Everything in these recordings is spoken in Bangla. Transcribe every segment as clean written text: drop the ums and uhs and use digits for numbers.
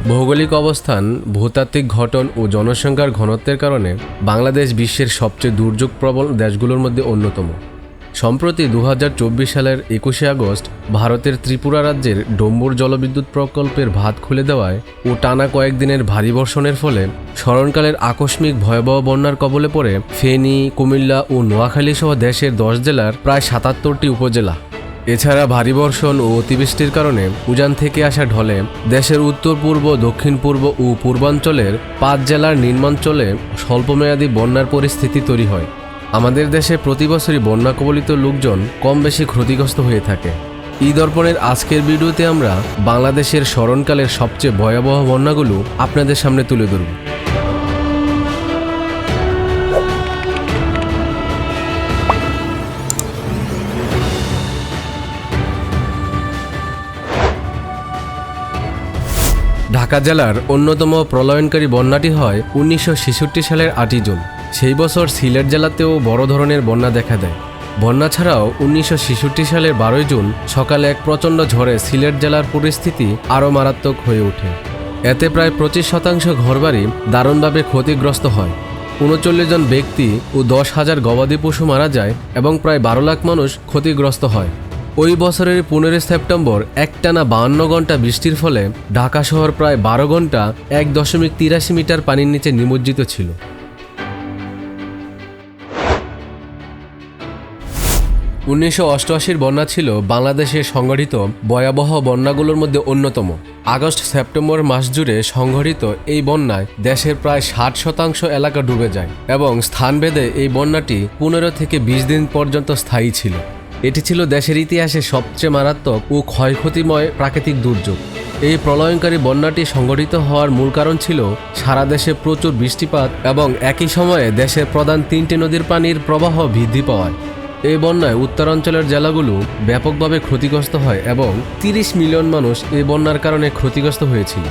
ভৌগোলিক অবস্থান, ভূতাত্ত্বিক ঘটন ও জনসংখ্যার ঘনত্বের কারণে বাংলাদেশ বিশ্বের সবচেয়ে দুর্যোগপ্রবণ দেশগুলোর মধ্যে অন্যতম। সম্প্রতি 2024 সালের 21শে আগস্ট ভারতের ত্রিপুরা রাজ্যের ডম্বুর জলবিদ্যুৎ প্রকল্পের ভাত খুলে দেওয়ায় ও টানা কয়েকদিনের ভারী বর্ষণের ফলে স্মরণকালের আকস্মিক ভয়াবহ বন্যার কবলে পড়ে ফেনী, কুমিল্লা ও নোয়াখালী সহ দেশের 10 জেলার প্রায় 77টি উপজেলা। এছাড়া ভারী বর্ষণ ও অতিবৃষ্টির কারণে উজান থেকে আসা ঢলে দেশের উত্তর পূর্ব, দক্ষিণ পূর্ব ও পূর্বাঞ্চলের 5 জেলার নিম্নাঞ্চলে স্বল্পমেয়াদী বন্যার পরিস্থিতি তৈরি হয়। আমাদের দেশে প্রতি বছরই বন্যা কবলিত লোকজন কম বেশি ক্ষতিগ্রস্ত হয়ে থাকে। দর্পণের আজকের ভিডিওতে আমরা বাংলাদেশের স্মরণকালের সবচেয়ে ভয়াবহ বন্যাগুলো আপনাদের সামনে তুলে ধরব। ঢাকা জেলার অন্যতম প্রলয়নকারী বন্যাটি হয় 1966 সালের 8 জুন। সেই বছর সিলেট জেলাতেও বড় ধরনের বন্যা দেখা দেয়। বন্যা ছাড়াও 1966 সালের 12 জুন সকালে এক প্রচণ্ড ঝড়ে সিলেট জেলার পরিস্থিতি আরও মারাত্মক হয়ে ওঠে। এতে প্রায় 25% ঘরবাড়ি দারুণভাবে ক্ষতিগ্রস্ত হয়। 39 জন ব্যক্তি ও 10,000 গবাদি পশু মারা যায় এবং প্রায় 12 লাখ মানুষ ক্ষতিগ্রস্ত হয়। ওই বছরের 15 সেপ্টেম্বর একটানা 52 ঘন্টা বৃষ্টির ফলে ঢাকা শহর প্রায় 12 ঘন্টা 1.83 মিটার পানির নিচে নিমজ্জিত ছিল। 1988 বন্যা ছিল বাংলাদেশের সংঘটিত ভয়াবহ বন্যাগুলোর মধ্যে অন্যতম। আগস্ট-সেপ্টেম্বর মাস জুড়ে সংঘটিত এই বন্যায় দেশের প্রায় 60% এলাকা ডুবে যায় এবং স্থানভেদে এই বন্যাটি 15 থেকে 20 দিন পর্যন্ত স্থায়ী ছিল। এটি ছিল দেশের ইতিহাসে সবচেয়ে মারাত্মক ও ক্ষয়ক্ষতিময় প্রাকৃতিক দুর্যোগ। এই প্রলয়ঙ্কারী বন্যাটি সংঘটিত হওয়ার মূল কারণ ছিল সারা দেশে প্রচুর বৃষ্টিপাত এবং একই সময়ে দেশের প্রধান 3টি নদীর পানির প্রবাহ বৃদ্ধি পাওয়ায়। এই বন্যায় উত্তরাঞ্চলের জেলাগুলো ব্যাপকভাবে ক্ষতিগ্রস্ত হয় এবং 30 মিলিয়ন মানুষ এই বন্যার কারণে ক্ষতিগ্রস্ত হয়েছিল।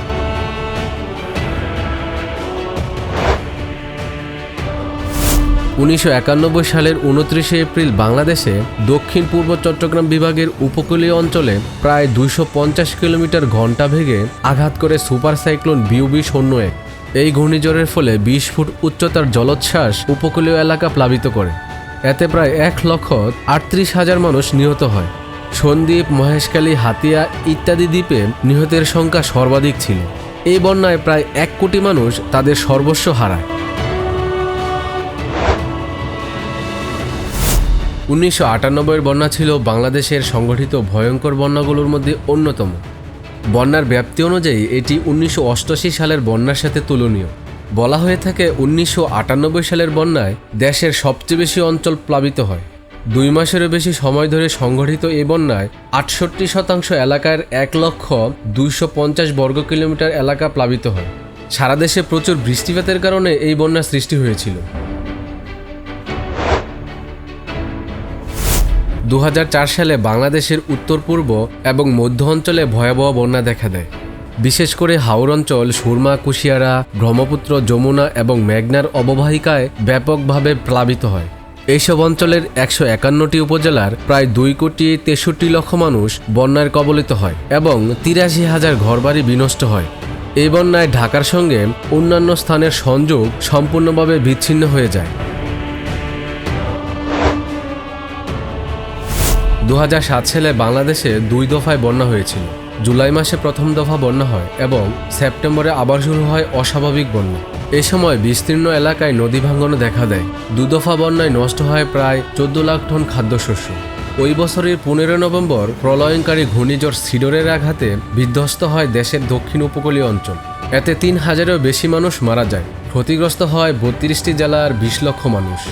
1991 সালের 29 এপ্রিল বাংলাদেশে দক্ষিণ পূর্ব চট্টগ্রাম বিভাগের উপকূলীয় অঞ্চলে প্রায় 250 কিলোমিটার ঘণ্টা বেগে আঘাত করে সুপার সাইক্লোন বিউবি-01। এই ঘূর্ণিঝড়ের ফলে 20 ফুট উচ্চতার জলোচ্ছ্বাস উপকূলীয় এলাকা প্লাবিত করে। এতে প্রায় 1,38,000 মানুষ নিহত হয়। সন্দ্বীপ, মহেশখালী, হাতিয়া ইত্যাদি দ্বীপে নিহতের সংখ্যা সর্বাধিক ছিল। এই বন্যায় প্রায় 1 কোটি মানুষ তাদের সর্বস্ব হারায়। 1998 বন্যা ছিল বাংলাদেশের সংঘটিত ভয়ঙ্কর বন্যাগুলোর মধ্যে অন্যতম। বন্যার ব্যাপ্তি অনুযায়ী এটি 1988 সালের বন্যার সাথে তুলনীয়। বলা হয়ে থাকে 1998 সালের বন্যায় দেশের সবচেয়ে বেশি অঞ্চল প্লাবিত হয়। 2 মাসেরও বেশি সময় ধরে সংঘটিত এই বন্যায় 68% এলাকার 1,250,000 বর্গ কিলোমিটার এলাকা প্লাবিত হয়। সারা দেশে প্রচুর বৃষ্টিপাতের কারণে এই বন্যার সৃষ্টি হয়েছিল। 2004 সালে বাংলাদেশের উত্তর পূর্ব এবং মধ্য অঞ্চলে ভয়াবহ বন্যা দেখা দেয়। বিশেষ করে হাওর অঞ্চল, সুরমা, কুশিয়ারা, ব্রহ্মপুত্র, যমুনা এবং মেঘনার অববাহিকায় ব্যাপকভাবে প্লাবিত হয়। এইসব অঞ্চলের 151টি উপজেলার প্রায় 2,63,00,000 মানুষ বন্যার কবলিত হয় এবং 83,000 ঘরবাড়ি বিনষ্ট হয়। এই বন্যায় ঢাকার সঙ্গে অন্যান্য স্থানের সংযোগ সম্পূর্ণভাবে বিচ্ছিন্ন হয়ে যায়। 2007 সালে বাংলাদেশে 2 দফায় বন্যা হয়েছিল। জুলাই মাসে প্রথম দফা বন্যা হয় এবং সেপ্টেম্বরে আবার শুরু হয় অস্বাভাবিক বন্যা। এই সময় বিস্তীর্ণ এলাকায় নদী ভাঙনও দেখা দেয়। 2 দফা বন্যায় নষ্ট হয় প্রায় 14 লাখ টন খাদ্যশস্য। ওই বছরের 15 নভেম্বর প্রলয়ঙ্কারী ঘূর্ণিঝড় সিডরের আঘাতে বিধ্বস্ত হয় দেশের দক্ষিণ উপকূলীয় অঞ্চল। এতে 3,000-এরও বেশি মানুষ মারা যায়। ক্ষতিগ্রস্ত হয় 32টি জেলার 20 লক্ষ মানুষ।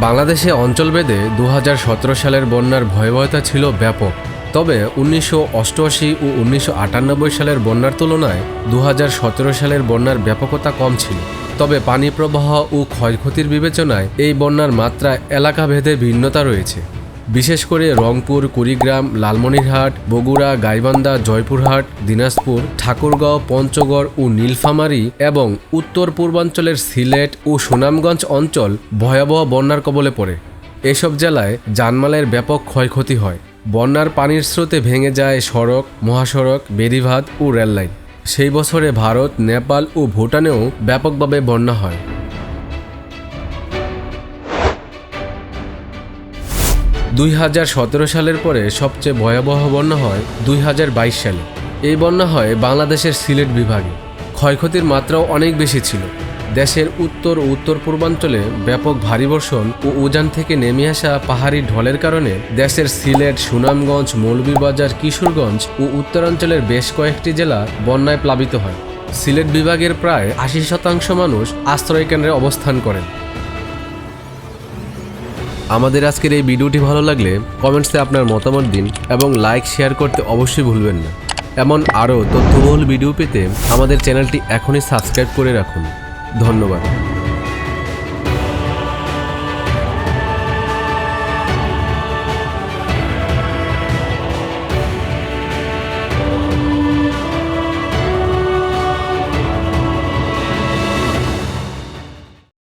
বাংলাদেশে অঞ্চলভেদে 2017 সালের বন্যার ভয়াবহতা ছিল ব্যাপক। তবে 1988 ও 1998 সালের বন্যার তুলনায় 2017 সালের বন্যার ব্যাপকতা কম ছিল। তবে পানি প্রবাহ ও ক্ষয়ক্ষতির বিবেচনায় এই বন্যার মাত্রা এলাকাভেদে ভিন্নতা রয়েছে। বিশেষ করে রংপুর, কুড়িগ্রাম, লালমনিরহাট, বগুড়া, গাইবান্ধা, জয়পুরহাট, দিনাজপুর, ঠাকুরগাঁও, পঞ্চগড় ও নীলফামারী এবং উত্তর পূর্বাঞ্চলের সিলেট ও সুনামগঞ্জ অঞ্চল ভয়াবহ বন্যার কবলে পড়ে। এসব জেলায় জানমালের ব্যাপক ক্ষয়ক্ষতি হয়। বন্যার পানির স্রোতে ভেঙে যায় সড়ক, মহাসড়ক, বেড়িবাঁধ ও রেললাইন। সেই বছরে ভারত, নেপাল ও ভুটানেও ব্যাপকভাবে বন্যা হয়। 2017 সালের পরে সবচেয়ে ভয়াবহ বন্যা হয় 2022 সালে। এই বন্যা হয় বাংলাদেশের সিলেট বিভাগে। ক্ষয়ক্ষতির মাত্রাও অনেক বেশি ছিল। দেশের উত্তর ও উত্তর পূর্বাঞ্চলে ব্যাপক ভারী বর্ষণ ও উজান থেকে নেমে আসা পাহাড়ি ঢলের কারণে দেশের সিলেট, সুনামগঞ্জ, মৌলভীবাজার, কিশোরগঞ্জ ও উত্তরাঞ্চলের বেশ কয়েকটি জেলা বন্যায় প্লাবিত হয়। সিলেট বিভাগের প্রায় 80% মানুষ আশ্রয়কেন্দ্রে অবস্থান করেন। আমাদের আজকের এই ভিডিওটি ভালো লাগলে কমেন্টসে আপনার মতামত দিন এবং লাইক শেয়ার করতে অবশ্যই ভুলবেন না। এমন আরও তথ্যবহুল ভিডিও পেতে আমাদের চ্যানেলটি এখনই সাবস্ক্রাইব করে রাখুন। ধন্যবাদ।